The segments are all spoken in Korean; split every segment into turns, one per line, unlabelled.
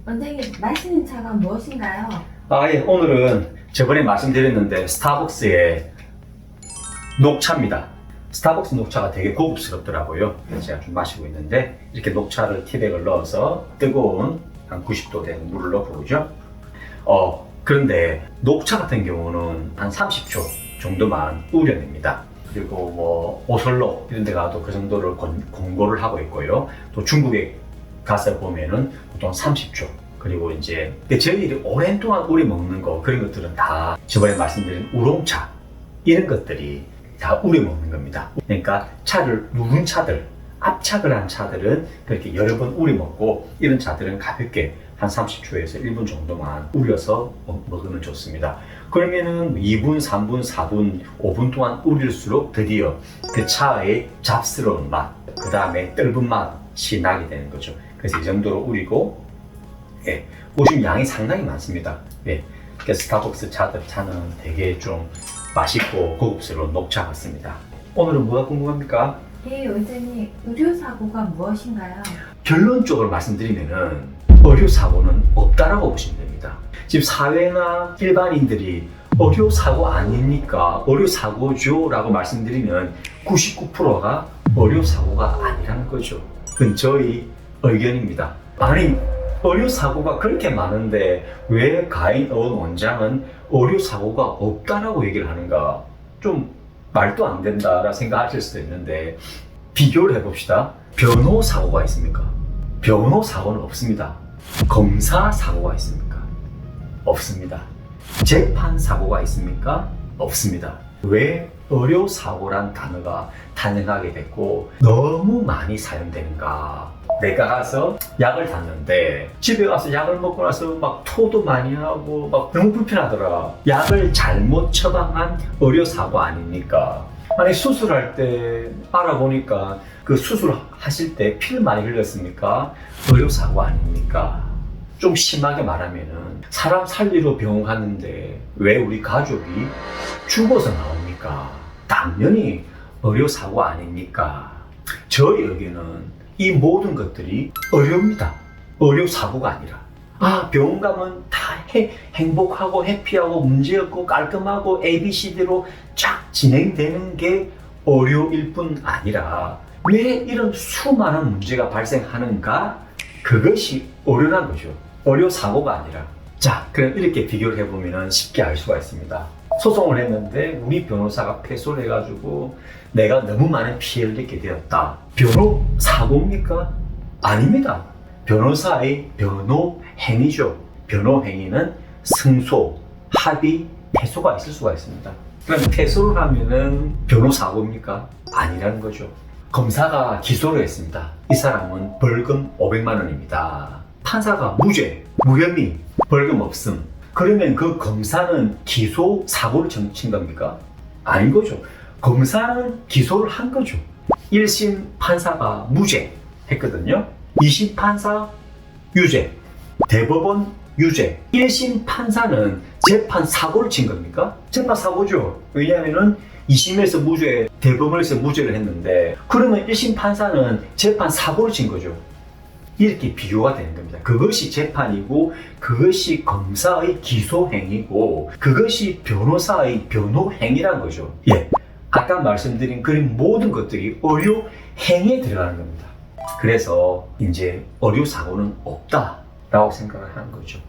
원장님, 마시는 차가 무엇인가요?
예, 오늘은 저번에 말씀드렸는데 스타벅스의 녹차입니다. 스타벅스 녹차가 되게 고급스럽더라고요. 그래서 제가 좀 마시고 있는데 이렇게 녹차를 티백을 넣어서 뜨거운 한 90도 된 물을 넣어보죠. 그런데 녹차 같은 경우는 한 30초 정도만 우려냅니다. 그리고 뭐 오슬로 이런 데 가도 그 정도를 권고를 하고 있고요. 또 중국에 가서 보면은 보통 30초. 그리고 이제 저희들이 오랜 동안 우려 먹는 거 그런 것들은 다 저번에 말씀드린 우롱차 이런 것들이 다 우려 먹는 겁니다. 그러니까 차를 누른 차들, 압착을 한 차들은 그렇게 여러 번 우려 먹고 이런 차들은 가볍게 한 30초에서 1분 정도만 우려서 먹으면 좋습니다. 그러면은 2분, 3분, 4분, 5분 동안 우릴수록 드디어 그 차의 잡스러운 맛, 그 다음에 떫은 맛이 나게 되는 거죠. 그래서 이 정도로 우리고, 보시면 양이 상당히 많습니다. 스타벅스 차는 되게 좀 맛있고 고급스러운 녹차 같습니다. 오늘은 뭐가 궁금합니까?
원장님, 의료사고가 무엇인가요?
결론적으로 말씀드리면은 의료사고는 없다라고 보시면 됩니다. 지금 사회나 일반인들이 의료사고 아닙니까? 의료사고죠 라고 말씀드리면 99%가 의료사고가 아니라는 거죠. 그건 저희 의견입니다. 아니, 의료사고가 그렇게 많은데 왜 가인어원 원장은 의료사고가 없다라고 얘기를 하는가? 좀 말도 안 된다라 생각하실 수도 있는데 비교를 해봅시다. 변호사고가 있습니까? 변호사고는 없습니다. 검사사고가 있습니까? 없습니다. 재판사고가 있습니까? 없습니다. 왜 의료사고란 단어가 탄생하게 됐고 너무 많이 사용되는가? 내가 가서 약을 탔는데 집에 가서 약을 먹고 나서 막 토도 많이 하고 막 너무 불편하더라. 약을 잘못 처방한 의료사고 아닙니까? 아니 수술할 때 알아보니까 그 수술하실 때 피를 많이 흘렸습니까? 의료사고 아닙니까? 좀 심하게 말하면은 사람 살리러 병원 갔는데 왜 우리 가족이 죽어서 나옵니까? 당연히 의료사고 아닙니까? 저희 의견은 이 모든 것들이 의료입니다. 의료사고가 아니라 병원 가면 다 행복하고 해피하고 문제없고 깔끔하고 ABCD로 쫙 진행되는 게 의료일 뿐 아니라 왜 이런 수많은 문제가 발생하는가? 그것이 의료란 거죠. 의료사고가 아니라. 자, 그럼 이렇게 비교를 해보면 쉽게 알 수가 있습니다. 소송을 했는데 우리 변호사가 패소를 해가지고 내가 너무 많은 피해를 입게 되었다. 변호사고입니까? 아닙니다. 변호사의 변호행위죠. 변호행위는 승소, 합의, 패소가 있을 수가 있습니다. 그럼 패소를 하면은 변호사고입니까? 아니라는 거죠. 검사가 기소를 했습니다. 이 사람은 벌금 500만 원입니다. 판사가 무죄, 무혐의, 벌금 없음. 그러면 그 검사는 기소 사고를 친 겁니까? 아닌 거죠. 검사는 기소를 한 거죠. 1심 판사가 무죄 했거든요. 2심 판사 유죄, 대법원 유죄. 1심 판사는 재판 사고를 친 겁니까? 재판 사고죠. 왜냐하면 2심에서 무죄, 대법원에서 무죄를 했는데 그러면 1심 판사는 재판 사고를 친 거죠. 이렇게 비교가 되는 겁니다. 그것이 재판이고 그것이 검사의 기소행위고 그것이 변호사의 변호행위란 거죠. 아까 말씀드린 그런 모든 것들이 의료행위에 들어가는 겁니다. 그래서 이제 의료사고는 없다라고 생각을 하는 거죠.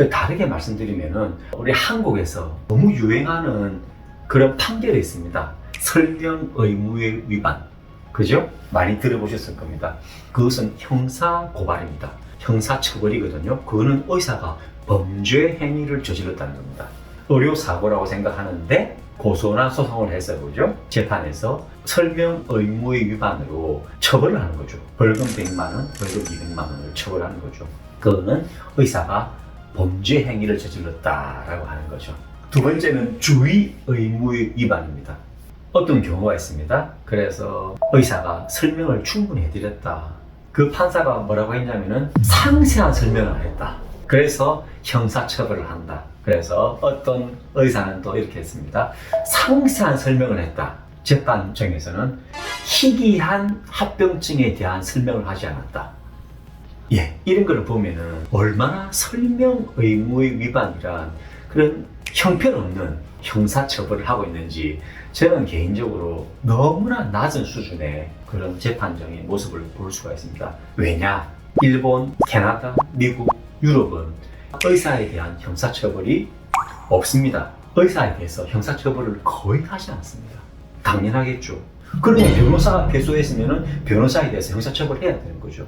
다르게 말씀드리면은 우리 한국에서 너무 유행하는 그런 판결이 있습니다. 설명 의무의 위반. 그죠? 많이 들어보셨을 겁니다. 그것은 형사고발입니다. 형사처벌이거든요. 그거는 의사가 범죄 행위를 저질렀다는 겁니다. 의료사고라고 생각하는데 고소나 소송을 해서 그죠? 재판에서 설명 의무의 위반으로 처벌을 하는 거죠. 벌금 100만 원, 벌금 200만 원을 처벌하는 거죠. 그거는 의사가 범죄 행위를 저질렀다라고 하는 거죠. 두 번째는 주의 의무의 위반입니다. 어떤 경우가 있습니다. 그래서 의사가 설명을 충분히 해드렸다. 그 판사가 뭐라고 했냐면은 상세한 설명을 안 했다. 그래서 형사처벌을 한다. 그래서 어떤 의사는 또 이렇게 했습니다. 상세한 설명을 했다. 재판정에서는 희귀한 합병증에 대한 설명을 하지 않았다. 예, 이런 거를 보면은 얼마나 설명 의무의 위반이란 그런 형편없는 형사처벌을 하고 있는지 저는 개인적으로 너무나 낮은 수준의 그런 재판정의 모습을 볼 수가 있습니다. 왜냐? 일본, 캐나다, 미국, 유럽은 의사에 대한 형사처벌이 없습니다. 의사에 대해서 형사처벌을 거의 하지 않습니다. 당연하겠죠. 그러면 변호사가 패소했으면 변호사에 대해서 형사처벌해야 되는 거죠.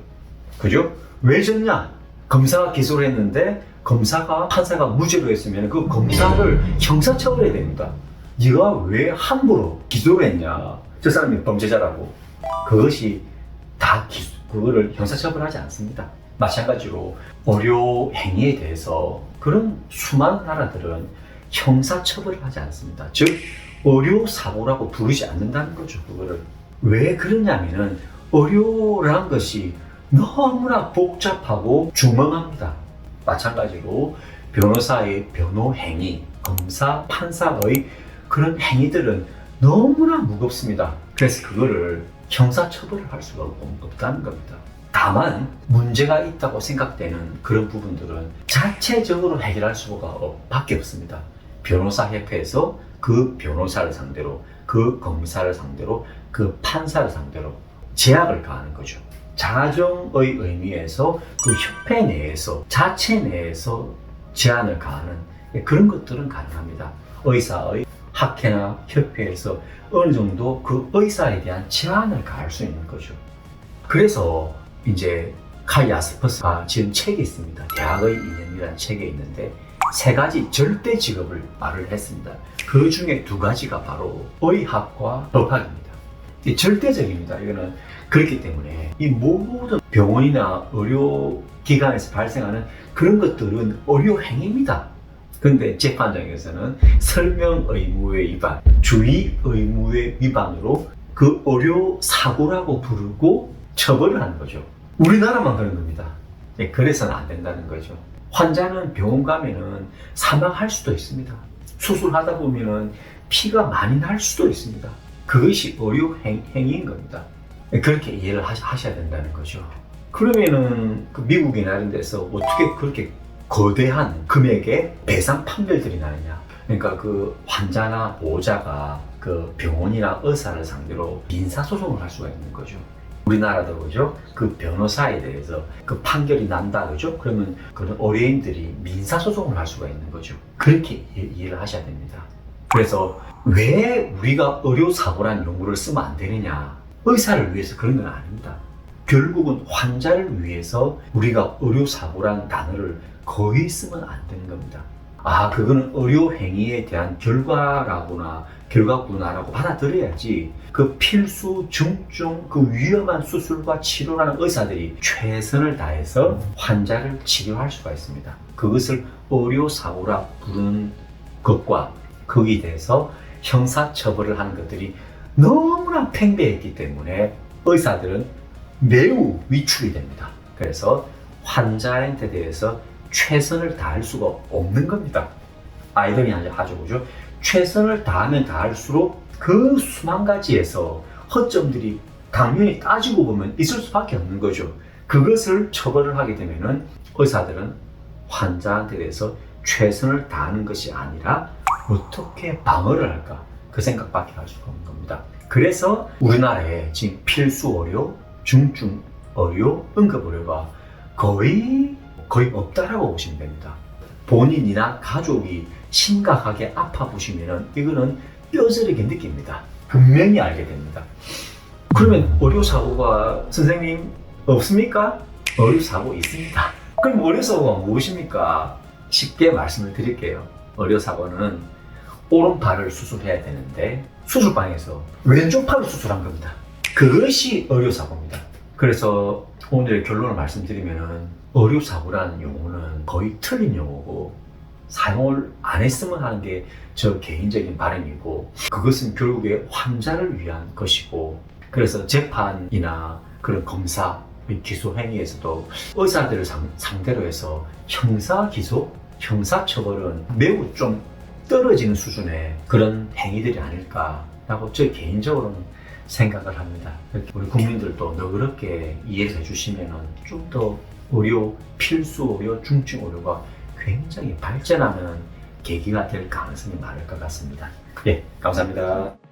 그죠? 왜 졌냐? 검사가 기소를 했는데 검사가 판사가 무죄로 했으면 그 검사를 형사처벌해야 됩니다. 네가 왜 함부로 기소를 했냐? 저 사람이 범죄자라고. 그것이 다 그거를 형사처벌하지 않습니다. 마찬가지로 의료 행위에 대해서 그런 수많은 나라들은 형사처벌을 하지 않습니다. 즉 의료사고라고 부르지 않는다는 거죠. 그거를 왜 그러냐면은 의료라는 것이 너무나 복잡하고 중범합니다. 마찬가지로 변호사의 변호 행위, 검사, 판사의 그런 행위들은 너무나 무겁습니다. 그래서 그거를 형사처벌을 할 수가 없다는 겁니다. 다만 문제가 있다고 생각되는 그런 부분들은 자체적으로 해결할 수가 밖에 없습니다. 변호사협회에서 그 변호사를 상대로, 그 검사를 상대로, 그 판사를 상대로 제약을 가하는 거죠. 자정의 의미에서 그 협회 내에서, 자체 내에서 제한을 가하는 그런 것들은 가능합니다. 의사의 학회나 협회에서 어느 정도 그 의사에 대한 제한을 가할 수 있는 거죠. 그래서 이제 칼 야스퍼스가 지은 책이 있습니다. 대학의 이념이라는 책에 있는데 3가지 절대 직업을 말을 했습니다. 그 중에 2가지가 바로 의학과 법학입니다. 절대적입니다. 이거는 그렇기 때문에 이 모든 병원이나 의료기관에서 발생하는 그런 것들은 의료 행위입니다. 그런데 재판장에서는 설명 의무의 위반, 주의 의무의 위반으로 그 의료 사고라고 부르고 처벌을 하는 거죠. 우리나라만 그런 겁니다. 그래서는 안 된다는 거죠. 환자는 병원 가면은 사망할 수도 있습니다. 수술하다 보면은 피가 많이 날 수도 있습니다. 그것이 의료 행위인 겁니다. 그렇게 이해를 하셔야 된다는 거죠. 그러면은 그 미국이나 이런 데서 어떻게 그렇게 거대한 금액의 배상 판결들이 나느냐? 그러니까 그 환자나 보호자가 그 병원이나 의사를 상대로 민사소송을 할 수가 있는 거죠. 우리나라도 그죠? 그 변호사에 대해서 그 판결이 난다 그죠? 그러면 그런 의뢰인들이 민사소송을 할 수가 있는 거죠. 그렇게 이해를 하셔야 됩니다. 그래서 왜 우리가 의료사고라는 용어를 쓰면 안 되느냐? 의사를 위해서 그런 건 아닙니다. 결국은 환자를 위해서 우리가 의료사고라는 단어를 거의 쓰면 안 되는 겁니다. 아, 그거는 의료행위에 대한 결과구나라고 받아들여야지 그 필수, 중증, 그 위험한 수술과 치료라는 의사들이 최선을 다해서 환자를 치료할 수가 있습니다. 그것을 의료사고라 부르는 것과 거기에 대해서 형사처벌을 하는 것들이 너무나 팽배했기 때문에 의사들은 매우 위축이 됩니다. 그래서 환자한테 대해서 최선을 다할 수가 없는 겁니다. 아이들이 하죠, 그죠? 최선을 다하면 다할수록 그 수만 가지에서 허점들이 당연히 따지고 보면 있을 수밖에 없는 거죠. 그것을 처벌을 하게 되면은 의사들은 환자한테 대해서 최선을 다하는 것이 아니라 어떻게 방어를 할까? 그 생각밖에 할 수가 없는 겁니다. 그래서 우리나라에 지금 필수 의료, 중증 의료, 응급 의료가 거의 없다라고 보시면 됩니다. 본인이나 가족이 심각하게 아파 보시면은 이거는 뼈저리게 느낍니다. 분명히 알게 됩니다. 그러면 의료사고가 선생님 없습니까? 의료사고 있습니다. 그럼 의료사고가 무엇입니까? 쉽게 말씀을 드릴게요. 의료사고는 오른팔을 수술해야 되는데 수술방에서 왼쪽 팔을 수술한 겁니다. 그것이 의료사고입니다. 그래서 오늘의 결론을 말씀드리면은 의료사고라는 용어는 거의 틀린 용어고 사용을 안 했으면 하는 게 저 개인적인 바람이고 그것은 결국에 환자를 위한 것이고 그래서 재판이나 그런 검사의 기소 행위에서도 의사들을 상대로 해서 형사 기소, 형사 처벌은 매우 좀 떨어지는 수준의 그런 행위들이 아닐까라고 저 개인적으로는 생각을 합니다. 우리 국민들도 너그럽게 이해를 해주시면 좀 더 의료, 필수 의료, 중증 의료가 굉장히 발전하는 계기가 될 가능성이 많을 것 같습니다. 예, 감사합니다.